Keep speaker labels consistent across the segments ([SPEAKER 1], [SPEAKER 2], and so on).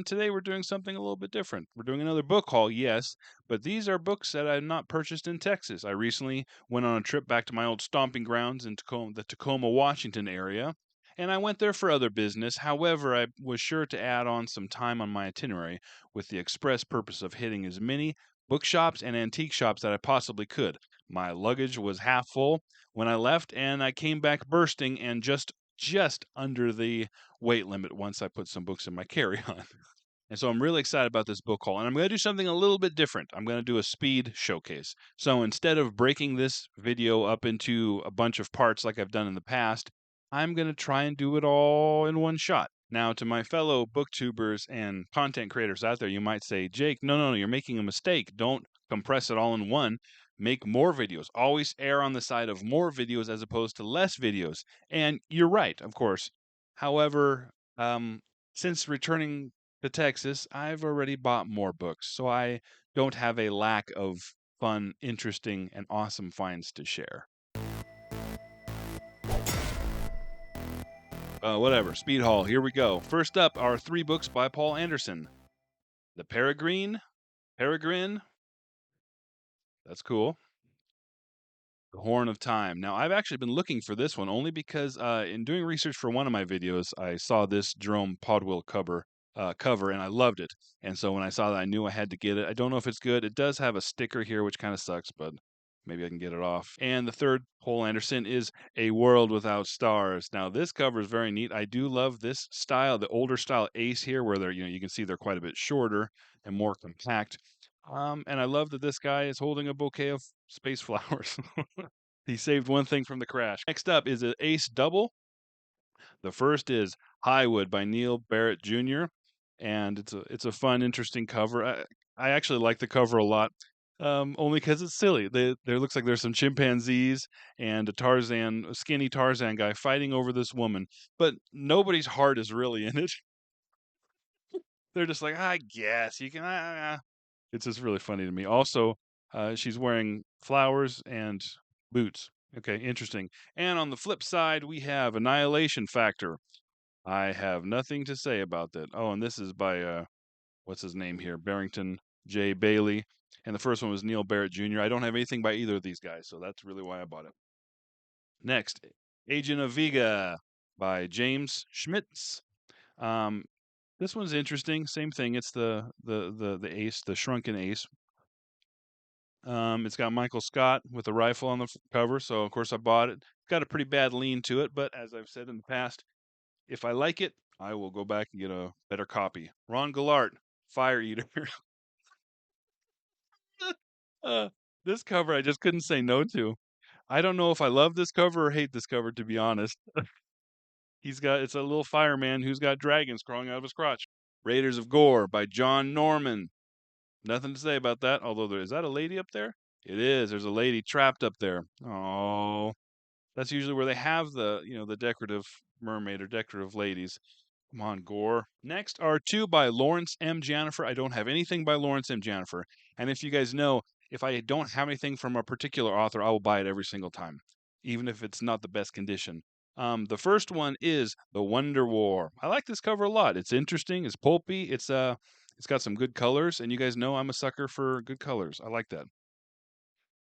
[SPEAKER 1] and today we're doing something a little bit different. We're doing another book haul, yes, but these are books that I've not purchased in Texas. I recently went on a trip back to my old stomping grounds in the Tacoma, Washington area, and I went there for other business. However, I was sure to add on some time on my itinerary with the express purpose of hitting as many bookshops and antique shops that I possibly could. My luggage was half full when I left, and I came back bursting and just under the weight limit once I put some books in my carry-on. And so I'm really excited about this book haul. And I'm going to do something a little bit different. I'm going to do a speed showcase. So instead of breaking this video up into a bunch of parts like I've done in the past, I'm going to try and do it all in one shot. Now, to my fellow booktubers and content creators out there, you might say, Jake, no, you're making a mistake. Don't compress it all in one. Make more videos. Always err on the side of more videos as opposed to less videos. And you're right, of course. However, since returning to Texas, I've already bought more books, so I don't have a lack of fun, interesting, and awesome finds to share. Whatever, speed haul, here we go. First up are 3 books by Paul Anderson. The Peregrine, that's cool. The Horn of Time. Now, I've actually been looking for this one only because in doing research for one of my videos, I saw this Jerome Podwell cover, and I loved it. And so when I saw that, I knew I had to get it. I don't know if it's good. It does have a sticker here, which kind of sucks, but maybe I can get it off. And the third, Paul Anderson, is A World Without Stars. Now, this cover is very neat. I do love this style, the older style Ace here, where they're, you can see they're quite a bit shorter and more compact. And I love that this guy is holding a bouquet of space flowers. He saved one thing from the crash. Next up is an Ace double. The first is Highwood by Neil Barrett Jr. And it's a fun, interesting cover. I actually like the cover a lot, only because it's silly. There looks like there's some chimpanzees and a skinny Tarzan guy fighting over this woman, but nobody's heart is really in it. They're just like, I guess you can. It's just really funny to me. Also, she's wearing flowers and boots. Okay, interesting. And on the flip side, we have Annihilation Factor. I have nothing to say about that. Oh, and this is by what's his name here? Barrington J. Bailey. And the first one was Neil Barrett Jr. I don't have anything by either of these guys, so that's really why I bought it. Next, Agent of Vega by James Schmitz. Um, this one's interesting. Same thing. It's the ace, the shrunken ace. It's got Michael Scott with a rifle on the cover, so of course I bought it. It's got a pretty bad lean to it, but as I've said in the past, if I like it, I will go back and get a better copy. Ron Gillard, Fire Eater. uh, this cover I just couldn't say no to. I don't know if I love this cover or hate this cover, to be honest. It's a little fireman who's got dragons crawling out of his crotch. Raiders of Gore by John Norman. Nothing to say about that, although is that a lady up there? It is. There's a lady trapped up there. Oh, that's usually where they have the decorative mermaid or decorative ladies. Come on, Gore. Next are 2 by Lawrence M. Janifer. I don't have anything by Lawrence M. Janifer. And if you guys know, if I don't have anything from a particular author, I will buy it every single time, even if it's not the best condition. The first one is The Wonder War. I like this cover a lot. It's interesting. It's pulpy. It's got some good colors, and you guys know I'm a sucker for good colors. I like that.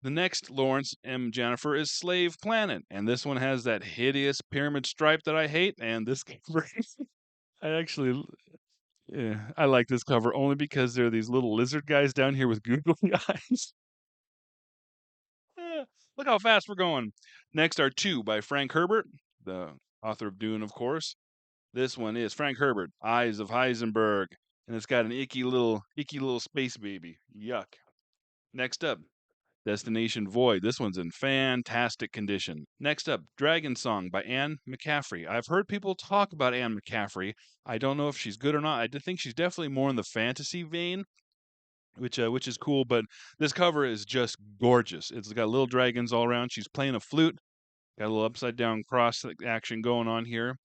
[SPEAKER 1] The next Lawrence M. Janifer is Slave Planet, and this one has that hideous pyramid stripe that I hate, and this cover, I actually, yeah, I like this cover only because there are these little lizard guys down here with googly eyes. Look how fast we're going. Next are 2 by Frank Herbert, the author of Dune, of course. This one is Frank Herbert, Eyes of Heisenberg, and it's got an icky little space baby. Yuck. Next up, Destination Void. This one's in fantastic condition. Next up, Dragon Song by Anne McCaffrey. I've heard people talk about Anne McCaffrey. I don't know if she's good or not. I think she's definitely more in the fantasy vein, which is cool. But this cover is just gorgeous. It's got little dragons all around. She's playing a flute. Got a little upside down cross action going on here.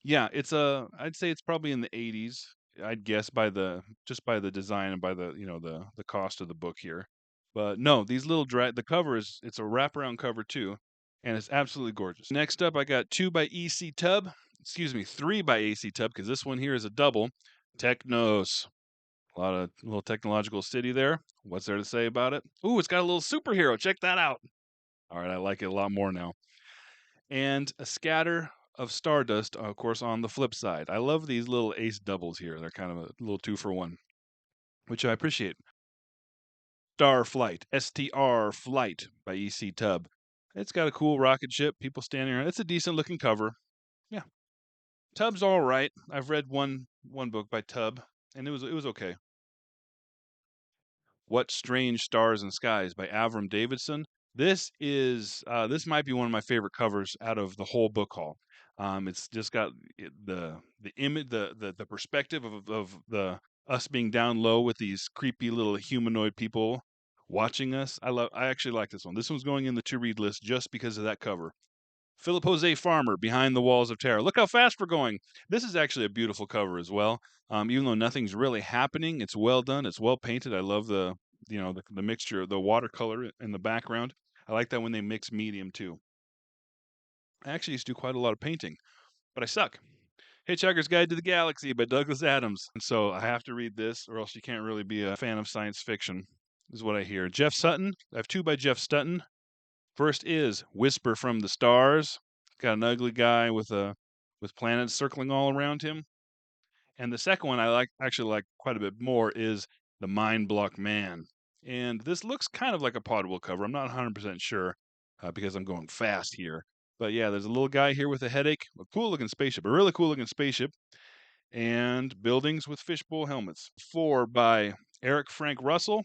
[SPEAKER 1] Yeah, I'd say it's probably in the 80s. I'd guess by the design and by the cost of the book here. But no, the cover it's a wraparound cover too, and it's absolutely gorgeous. Next up, I got 2 by E.C. Tubb. Excuse me, 3 by A.C. Tubb because this one here is a double. Technos. A lot of little technological city there. What's there to say about it? Ooh, it's got a little superhero. Check that out. All right, I like it a lot more now. And a scatter of stardust, of course, on the flip side. I love these little ace doubles here. They're kind of a little 2-for-1, which I appreciate. Starflight, STR Flight by EC Tub. It's got a cool rocket ship, people standing around. It's a decent looking cover. Yeah. Tub's all right. I've read one book by Tub, and it was okay. What Strange Stars and Skies by Avram Davidson. This might be one of my favorite covers out of the whole book haul. It's just got the image, the perspective of the us being down low with these creepy little humanoid people watching us. I actually like this one. This one's going in the to read list just because of that cover. Philip Jose Farmer, Behind the Walls of Terror. Look how fast we're going. This is actually a beautiful cover as well. Even though nothing's really happening, it's well done. It's well painted. I love the mixture of the watercolor in the background. I like that when they mix medium too. I actually used to do quite a lot of painting, but I suck. Hitchhiker's Guide to the Galaxy by Douglas Adams. And so I have to read this, or else you can't really be a fan of science fiction, is what I hear. Jeff Sutton. I have two by Jeff Sutton. First is Whisper from the Stars. Got an ugly guy with planets circling all around him. And the second one I actually like quite a bit more is The Mind Block Man. And this looks kind of like a Podwell cover. I'm not 100% sure because I'm going fast here. But yeah, there's a little guy here with a headache, a cool looking spaceship, a really cool looking spaceship, and buildings with fishbowl helmets. 4 by Eric Frank Russell.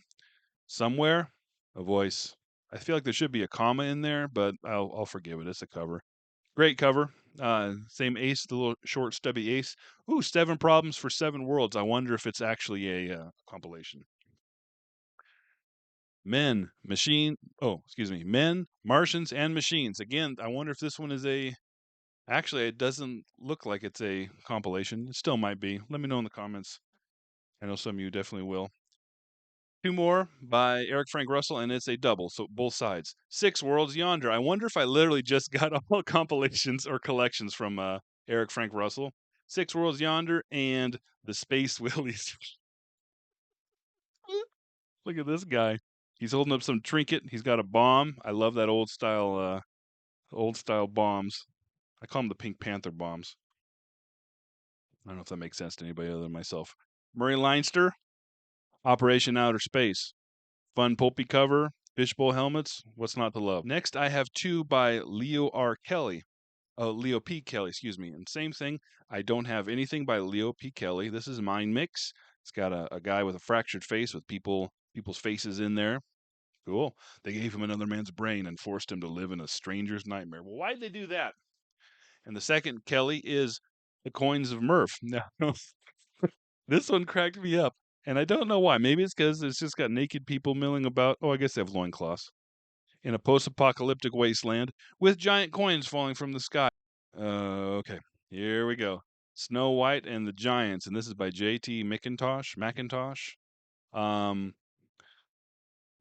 [SPEAKER 1] Somewhere, a voice. I feel like there should be a comma in there, but I'll forgive it. It's a cover. Great cover. Same ace, the little short stubby ace. Ooh, 7 problems for 7 worlds. I wonder if it's actually a compilation. Men, Martians, and machines. Again, I wonder if this one is a. Actually, it doesn't look like it's a compilation. It still might be. Let me know in the comments. I know some of you definitely will. 2 more by Eric Frank Russell, and it's a double, so both sides. 6 Worlds Yonder. I wonder if I literally just got all compilations or collections from Eric Frank Russell. 6 Worlds Yonder and the Space Willies. Look at this guy. He's holding up some trinket. He's got a bomb. I love that old style bombs. I call them the Pink Panther bombs. I don't know if that makes sense to anybody other than myself. Murray Leinster, Operation Outer Space. Fun pulpy cover, fishbowl helmets. What's not to love? Next, I have 2 by Leo P. Kelly, excuse me. And same thing, I don't have anything by Leo P. Kelly. This is Mind Mix. It's got a guy with a fractured face with people's faces in there. Cool. They gave him another man's brain and forced him to live in a stranger's nightmare. Well, why'd they do that? And the second Kelly is The Coins of Murph. Now, this one cracked me up. And I don't know why. Maybe it's because it's just got naked people milling about. Oh, I guess they have loincloths. In a post apocalyptic wasteland with giant coins falling from the sky. Okay, here we go. Snow White and the Giants. And this is by J.T. Mackintosh.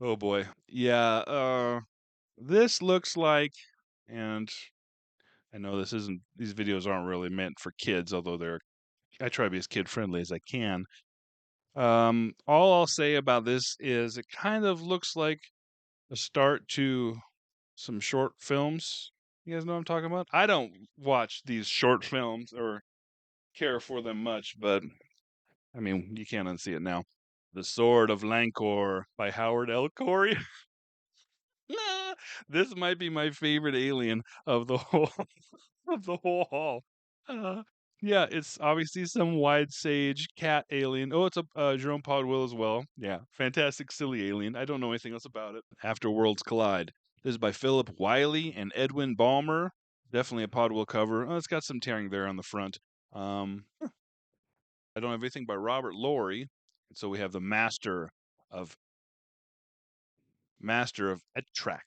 [SPEAKER 1] Oh boy. Yeah, this looks like, and I know these videos aren't really meant for kids, although I try to be as kid friendly as I can. All I'll say about this is it kind of looks like a start to some short films. You guys know what I'm talking about? I don't watch these short films or care for them much, but I mean, you can't unsee it now. The Sword of Lancor by Howard L. Corey. This might be my favorite alien of the whole of the whole haul. Uh, yeah, it's obviously some wide sage cat alien. Oh, it's a Jerome Podwell as well. Yeah, fantastic silly alien. I don't know anything else about it. After Worlds Collide. This is by Philip Wiley and Edwin Ballmer. Definitely a Podwell cover. Oh, it's got some tearing there on the front. I don't have anything by Robert Laurie. And so we have the of Master of Ettrack.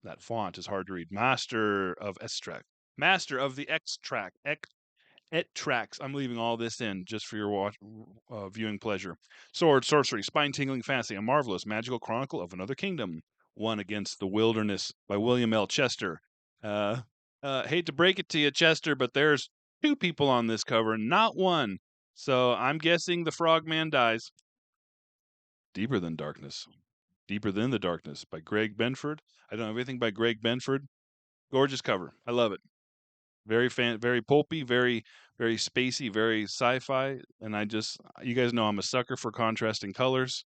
[SPEAKER 1] That font is hard to read. Master of Ettrack. Master of the Extract. Ettracks. I'm leaving all this in just for your viewing pleasure. Sword, sorcery, spine-tingling fantasy, a marvelous magical chronicle of another kingdom. One Against the Wilderness by William L. Chester. Hate to break it to you, Chester, but there's 2 people on this cover, not one. So I'm guessing the Frogman dies. Deeper Than Darkness. Deeper Than the Darkness by Greg Benford. I don't know everything by Greg Benford. Gorgeous cover. I love it. Very pulpy, very spacey, very sci-fi. And you guys know I'm a sucker for contrasting colors.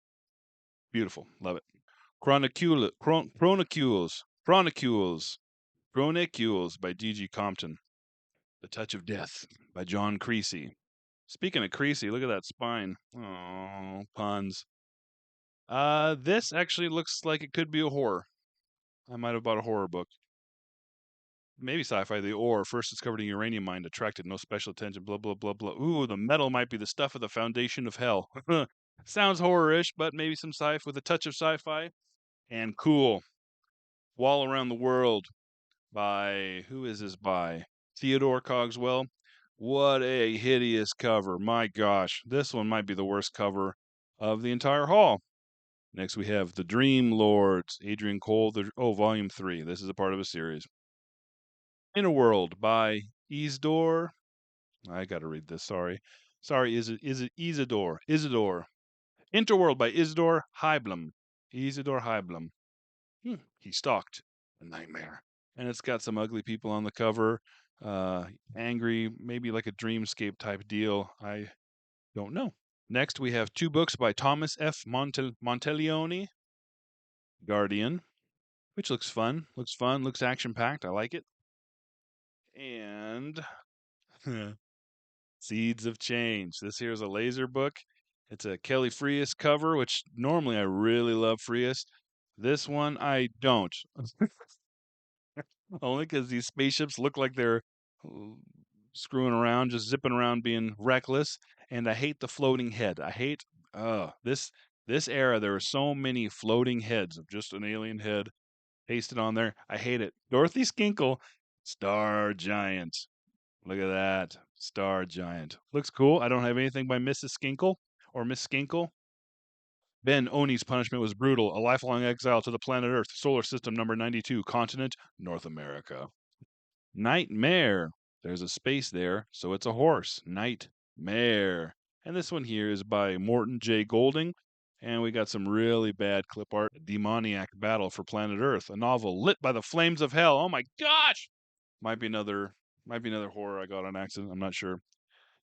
[SPEAKER 1] Beautiful. Love it. Chronocules by G.G. Compton. The Touch of Death by John Creasy. Speaking of Creasy, look at that spine. Oh, puns. This actually looks like it could be a horror. I might have bought a horror book. Maybe sci-fi. The ore, first discovered in uranium mine, attracted no special attention. Blah blah blah blah. Ooh, the metal might be the stuff of the foundation of hell. Sounds horror-ish, but maybe some sci-fi with a touch of sci-fi. And cool. Wall Around the World by who is this by? Theodore Cogswell. What a hideous cover. My gosh. This one might be the worst cover of the entire haul. Next we have The Dream Lords, Adrian Cole. Volume 3. This is a part of a series. Inner World by Isidore. I got to read this. Sorry. Is it Isidore? Interworld by Isidore Heiblum. Isidore Heiblum. He stalked a nightmare. And it's got some ugly people on the cover. Angry, maybe like a dreamscape type deal. I don't know. Next, we have 2 books by Thomas F. Monteleone. Guardian, which looks fun. Looks action-packed. I like it. And Seeds of Change. This here is a laser book. It's a Kelly Frias cover, which normally I really love Frias. This one I don't. Only because these spaceships look like they're screwing around, just zipping around, being reckless. And I hate the floating head. I hate this era. There are so many floating heads of just an alien head pasted on there. I hate it. Dorothy Skinkle, Star Giant. Look at that. Star Giant. Looks cool. I don't have anything by Mrs. Skinkle or Miss Skinkle. Ben Oni's punishment was brutal. A lifelong exile to the planet Earth, solar system number 92, continent North America. Nightmare. There's a space there, so it's a horse. Nightmare. And this one here is by Morton J. Golding. And we got some really bad clip art. Demoniac Battle for Planet Earth, a novel lit by the flames of hell. Oh my gosh! Might be another horror I got on accident. I'm not sure.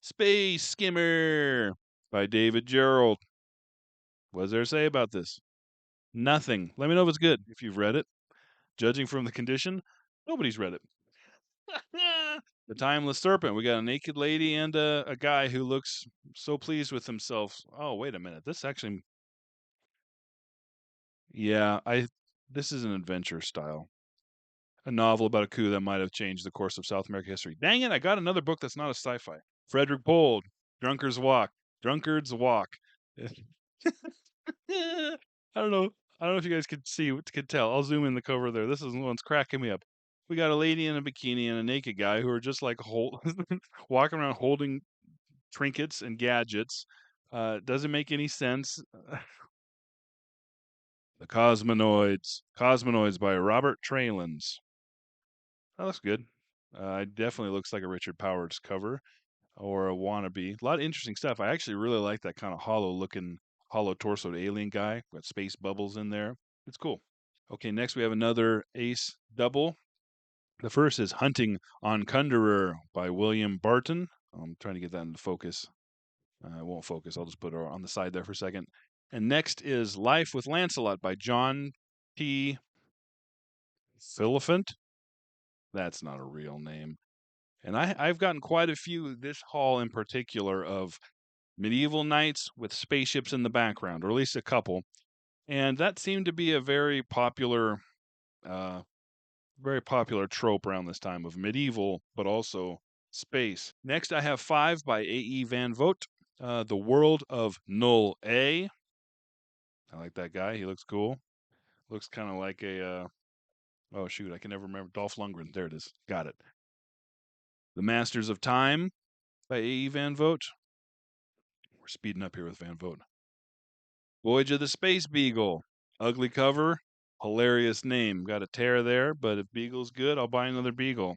[SPEAKER 1] Space Skimmer by David Gerald. What's there to say about this? Nothing. Let me know if it's good, if you've read it. Judging from the condition, nobody's read it. The Timeless Serpent. We got a naked lady and a guy who looks so pleased with himself. Oh, wait a minute. This actually... Yeah, this is an adventure style. A novel about a coup that might have changed the course of South American history. Dang it, I got another book that's not a sci-fi. Frederick Pohl, Drunkard's Walk. I don't know. I don't know if you guys could tell. I'll zoom in the cover there. This is the one's cracking me up. We got a lady in a bikini and a naked guy who are just like walking around holding trinkets and gadgets. Doesn't make any sense. The Cosmonoids by Robert Trailens. That looks good. It definitely looks like a Richard Powers cover or a wannabe. A lot of interesting stuff. I actually really like that kind of hollow torsoed alien guy with space bubbles in there. It's cool. Okay, next we have another Ace double. The first is Hunting on Kunderer by William Barton. I'm trying to get that into focus. It won't focus. I'll just put it on the side there for a second. And next is Life with Lancelot by John P. Philiphant. That's not a real name. And I've gotten quite a few this haul in particular of medieval knights with spaceships in the background, or at least a couple. And that seemed to be a very popular trope around this time of medieval, but also space. Next, I have 5 by A.E. Van Vogt, The World of Null A. I like that guy. He looks cool. Looks kind of like oh shoot, I can never remember. Dolph Lundgren. There it is. Got it. The Masters of Time by A.E. Van Vogt. We're speeding up here with Van Vogt. Voyage of the Space Beagle. Ugly cover. Hilarious name. Got a tear there, but if Beagle's good, I'll buy another Beagle.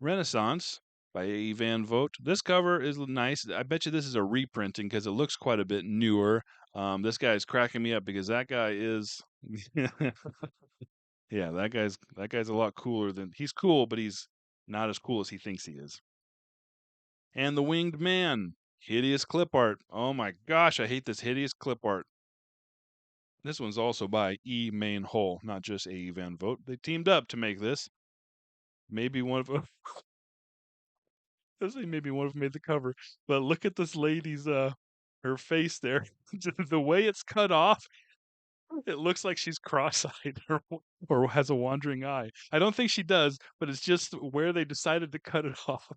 [SPEAKER 1] Renaissance by A.E. Van Vogt. This cover is nice. I bet you this is a reprinting because it looks quite a bit newer. This guy is cracking me up because that guy is, yeah, that guy's a lot cooler than he's cool, but he's not as cool as he thinks he is. And the Winged Man, hideous clip art. Oh my gosh, I hate this hideous clip art. This one's also by E. Main Hull, not just A.E. Van Vogt. They teamed up to make this. Maybe one of them. Maybe one of them made the cover. But look at this lady's her face there. The way it's cut off, it looks like she's cross-eyed or has a wandering eye. I don't think she does, but it's just where they decided to cut it off.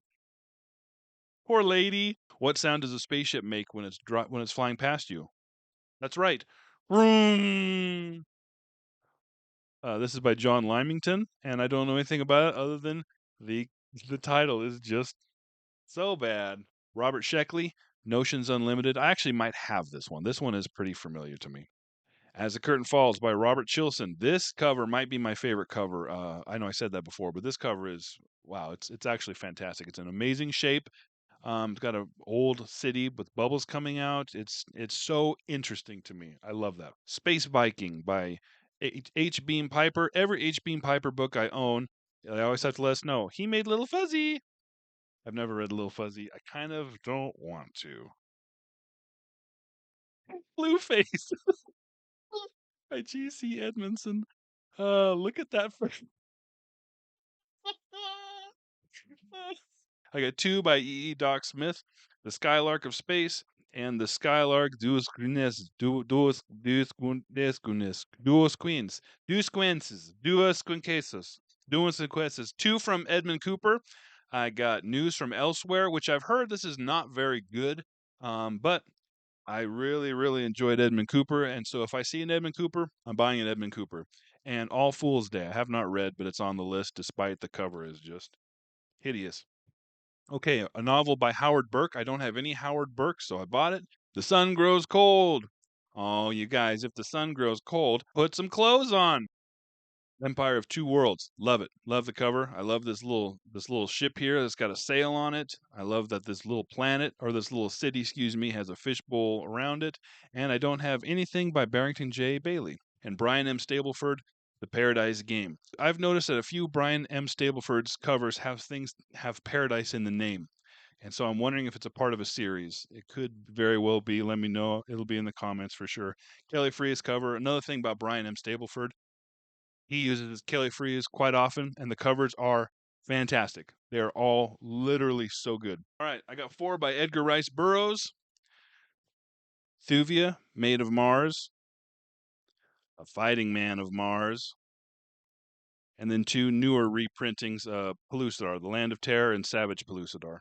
[SPEAKER 1] Poor lady. What sound does a spaceship make when it's flying past you? That's right. Vroom. This is by John Lymington, and I don't know anything about it other than the the title is just so bad. Robert Sheckley, Notions Unlimited. I actually might have this one. This one is pretty familiar to me. As the Curtain Falls by Robert Chilson. This cover might be my favorite cover. I know I said that before, but this cover is wow. It's actually fantastic. It's an amazing shape. It's got an old city with bubbles coming out. It's so interesting to me. I love that. Space Viking by H. Beam Piper. Every H. Beam Piper book I own, I always have to let us know he made Little Fuzzy. I've never read Little Fuzzy. I kind of don't want to. Blueface by G.C. Edmondson. Look at that. I got two by E.E. Doc Smith, The Skylark of Space, and The Skylark Duos Queens, Duos Queens, Duos Quences, Duos Quinquesos, Duos Quinquesos. Two from Edmund Cooper. I got News from Elsewhere, which I've heard this is not very good, but I really, really enjoyed Edmund Cooper, and so if I see an Edmund Cooper, I'm buying an Edmund Cooper. And All Fool's Day, I have not read, but it's on the list, despite the cover is just hideous. Okay, a novel by Howard Burke. I don't have any Howard Burke, so I bought it. The Sun Grows Cold. Oh, you guys, if the sun grows cold, put some clothes on. Empire of Two Worlds. Love it. Love the cover. I love this little ship here that's got a sail on it. I love that this little planet or this little city, excuse me, has a fishbowl around it. And I don't have anything by Barrington J. Bailey. And Brian M. Stableford, The Paradise Game. I've noticed that a few Brian M. Stableford's covers have paradise in the name. And so I'm wondering if it's a part of a series. It could very well be. Let me know. It'll be in the comments for sure. Kelly Freas cover. Another thing about Brian M. Stableford, he uses Kelly Freas quite often, and the covers are fantastic. They are all literally so good. All right, I got four by Edgar Rice Burroughs. Thuvia, Maid of Mars, A Fighting Man of Mars, and then two newer reprintings, Pellucidar, The Land of Terror and Savage Pellucidar.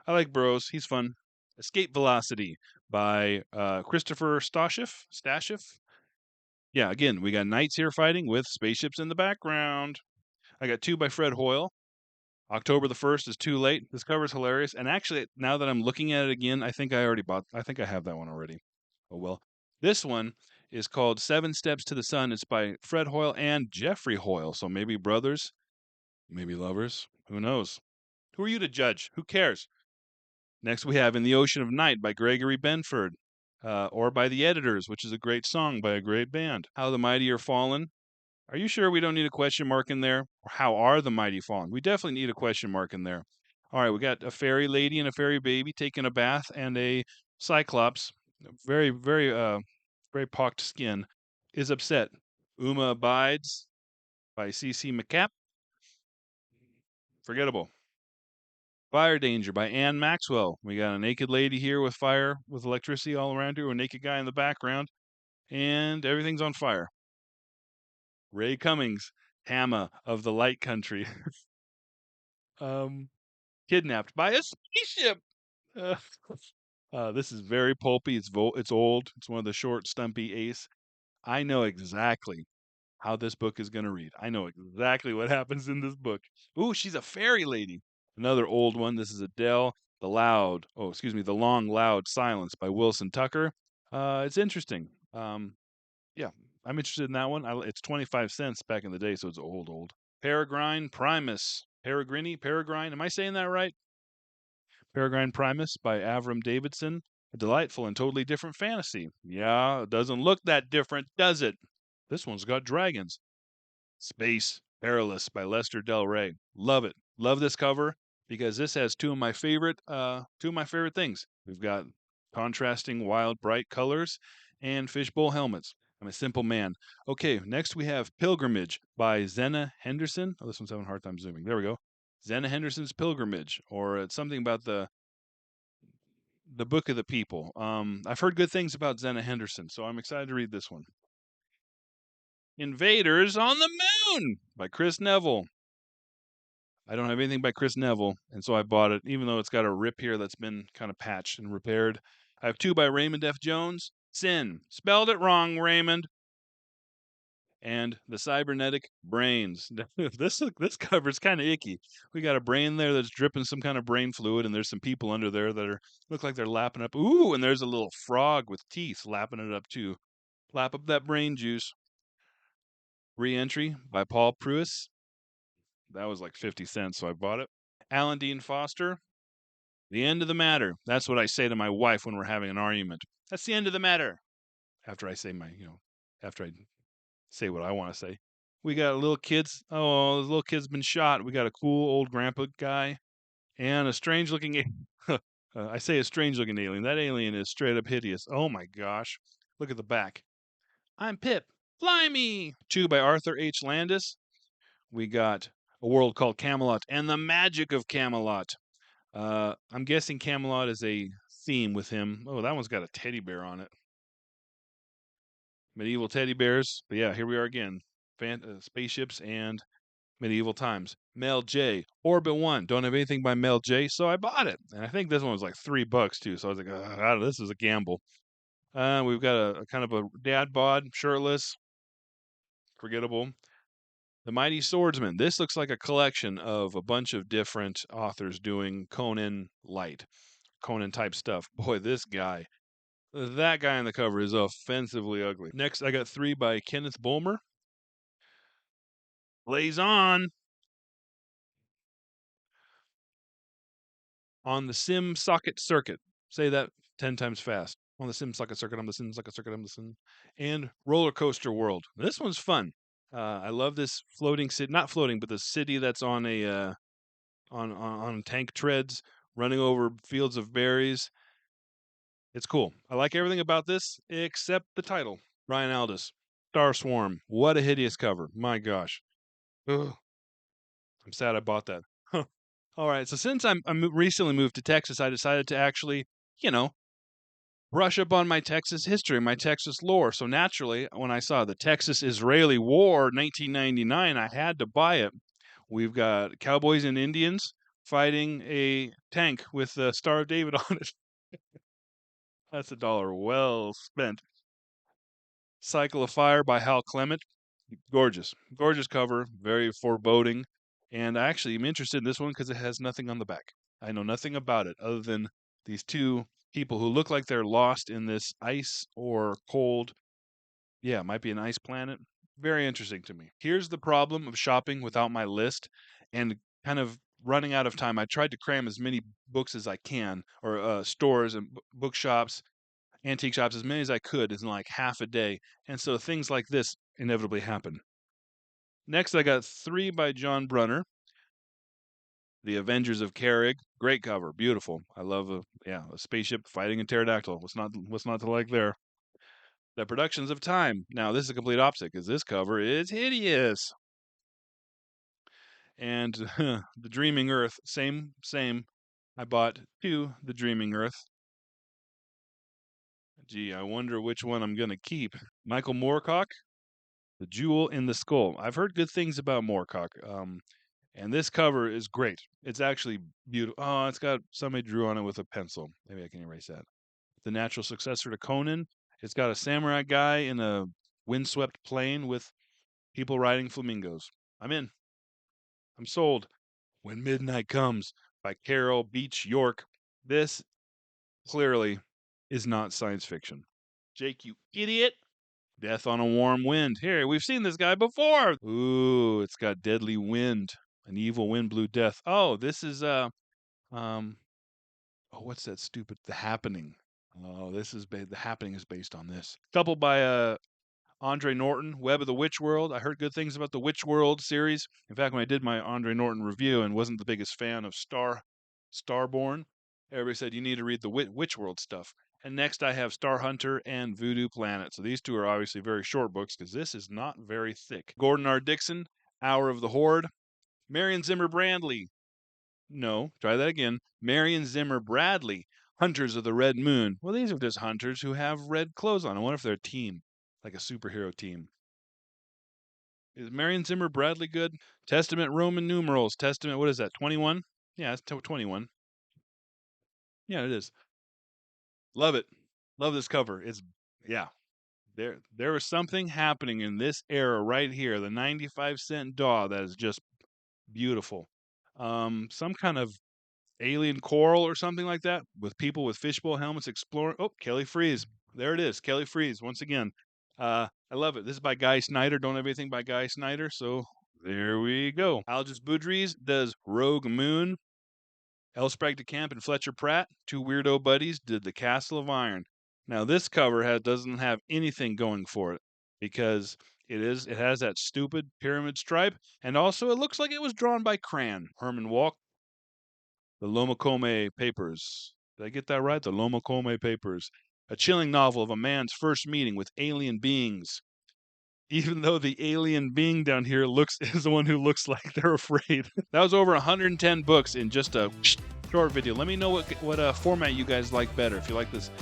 [SPEAKER 1] I like Burroughs. He's fun. Escape Velocity by Christopher Stasheff. Yeah, again, we got knights here fighting with spaceships in the background. I got two by Fred Hoyle. October the 1st is Too Late. This cover is hilarious. And actually, now that I'm looking at it again, I think I have that one already. Oh, well. This one is called Seven Steps to the Sun. It's by Fred Hoyle and Jeffrey Hoyle. So maybe brothers, maybe lovers. Who knows? Who are you to judge? Who cares? Next, we have In the Ocean of Night by Gregory Benford, or by The Editors, which is a great song by a great band. How the Mighty Are Fallen. Are you sure we don't need a question mark in there? Or how are the mighty fallen? We definitely need a question mark in there. All right, we got a fairy lady and a fairy baby taking a bath, and a cyclops, very, very, very pocked skin, is upset. Uma Abides by C.C. McCapp. Forgettable. Fire Danger by Anne Maxwell. We got a naked lady here with fire, with electricity all around her, a naked guy in the background, and everything's on fire. Ray Cummings, Hama of the Light Country. Kidnapped by a spaceship. Uh, this is very pulpy. It's old. It's one of the short, stumpy Ace. I know exactly how this book is going to read. I know exactly what happens in this book. Ooh, she's a fairy lady. Another old one. This is Adele. The Long Loud Silence by Wilson Tucker. It's interesting. Yeah, I'm interested in that one. It's 25 cents back in the day, so it's old. Peregrine Primus Peregrine. Am I saying that right? Peregrine Primus by Avram Davidson. A delightful and totally different fantasy. Yeah, it doesn't look that different, does it? This one's got dragons. Space Perilous by Lester Del Rey. Love it. Love this cover because this has two of my favorite things. We've got contrasting wild bright colors and fishbowl helmets. I'm a simple man. Okay, next we have Pilgrimage by Zena Henderson. Oh, this one's having a hard time zooming. There we go. Zena Henderson's Pilgrimage, or it's something about the Book of the People. I've heard good things about Zena Henderson, so I'm excited to read this one. Invaders on the Moon by Chris Neville. I don't have anything by Chris Neville, and so I bought it, even though it's got a rip here that's been kind of patched and repaired. I have two by Raymond F. Jones. Sin. Spelled it wrong, Raymond. And the Cybernetic Brains. This cover's kind of icky. We got a brain there that's dripping some kind of brain fluid, and there's some people under there that look like they're lapping up. Ooh, and there's a little frog with teeth lapping it up too. Lap up that brain juice. Re-entry by Paul Pruis. That was like 50 cents, so I bought it. Alan Dean Foster. The end of the matter. That's what I say to my wife when we're having an argument. That's the end of the matter. After I say after I say what I want to say. We got little kids. Oh, the little kid's been shot. We got a cool old grandpa guy and a strange looking. I say a strange looking alien. That alien is straight up hideous. Oh my gosh. Look at the back. I'm Pip. Fly me. Two by Arthur H. Landis. We got A World Called Camelot and the Magic of Camelot. I'm guessing Camelot is a theme with him. Oh, that one's got a teddy bear on it. Medieval teddy bears. But yeah, here we are again. Spaceships and medieval times. Mel J. Orbit 1. Don't have anything by Mel J, so I bought it. And I think this one was like $3 too. So I was like, this is a gamble. We've got a kind of a dad bod, shirtless, forgettable. The Mighty Swordsman. This looks like a collection of a bunch of different authors doing Conan light, Conan type stuff. Boy, that guy on the cover is offensively ugly. Next, I got 3 by Kenneth Bulmer. Blaze on the Sim Socket Circuit. Say that 10 times fast. On the Sim Socket Circuit, on the Sim Socket Circuit, on the Sim. And Roller Coaster World. This one's fun. I love this floating city, not floating, but the city that's on a on tank treads, running over fields of berries. It's cool. I like everything about this except the title. Ryan Aldis, Star Swarm. What a hideous cover. My gosh. Ugh. I'm sad I bought that. All right. So since I'm recently moved to Texas, I decided to actually, brush up on my Texas history, my Texas lore. So naturally, when I saw the Texas-Israeli War 1999, I had to buy it. We've got cowboys and Indians fighting a tank with the Star of David on it. That's $1 well spent. Cycle of Fire by Hal Clement. Gorgeous. Gorgeous cover. Very foreboding. And I actually am interested in this one because it has nothing on the back. I know nothing about it other than these two people who look like they're lost in this ice or cold. Yeah, it might be an ice planet. Very interesting to me. Here's the problem of shopping without my list and kind of running out of time. I tried to cram as many books as I can, or stores and bookshops, antique shops, as many as I could in like half a day. And so things like this inevitably happen. Next, I got 3 by John Brunner. The Avengers of Carrick. Great cover. Beautiful. I love a spaceship fighting a pterodactyl. What's not to like there? The Productions of Time. Now, this is a complete opposite because this cover is hideous. And The Dreaming Earth. Same. I bought 2 The Dreaming Earth. Gee, I wonder which one I'm going to keep. Michael Moorcock, The Jewel in the Skull. I've heard good things about Moorcock. And this cover is great. It's actually beautiful. Oh, it's got somebody drew on it with a pencil. Maybe I can erase that. The natural successor to Conan. It's got a samurai guy in a windswept plain with people riding flamingos. I'm in. I'm sold. When Midnight Comes by Carol Beach York. This clearly is not science fiction. Jake, you idiot. Death on a Warm Wind. Here, we've seen this guy before. Ooh, it's got Deadly Wind. An evil wind blew death. Oh, this is oh, what's that stupid The Happening? Oh, this is The Happening is based on this. Couple by Andre Norton, Web of the Witch World. I heard good things about the Witch World series. In fact, when I did my Andre Norton review and wasn't the biggest fan of Starborn, everybody said you need to read the Witch World stuff. And next I have Star Hunter and Voodoo Planet. So these two are obviously very short books because this is not very thick. Gordon R. Dickson, Hour of the Horde. Marion Zimmer Bradley. No, try that again. Marion Zimmer Bradley, Hunters of the Red Moon. Well, these are just hunters who have red clothes on. I wonder if they're a team, like a superhero team. Is Marion Zimmer Bradley good? Testament Roman numerals. Testament, what is that, 21? Yeah, it's 21. Yeah, it is. Love it. Love this cover. It's, yeah. There was something happening in this era right here, the 95-cent DAW, that is just beautiful. Some kind of alien coral or something like that with people with fishbowl helmets exploring. Oh, Kelly Freas. There it is. Kelly Freas once again. I love it. This is by Guy Snyder. Don't have anything by Guy Snyder, so there we go. Algis Budrys does Rogue Moon. Elsprag de Camp and Fletcher Pratt, two weirdo buddies, did The Castle of Iron. Now this cover doesn't have anything going for it because it has that stupid pyramid stripe, and also it looks like it was drawn by Cran. Herman Walk, The Lomacome Papers. Did I get that right? The Lomacome Papers. A chilling novel of a man's first meeting with alien beings. Even though the alien being down here is the one who looks like they're afraid. That was over 110 books in just a short video. Let me know what format you guys like better. If you like this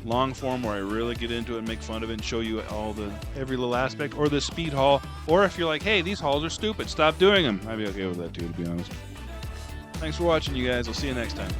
[SPEAKER 1] long form where I really get into it and make fun of it and show you every little aspect, or the speed haul, or if you're like, hey, these hauls are stupid, stop doing them. I'd be okay with that too, to be honest. Thanks for watching, you guys. I'll see you next time.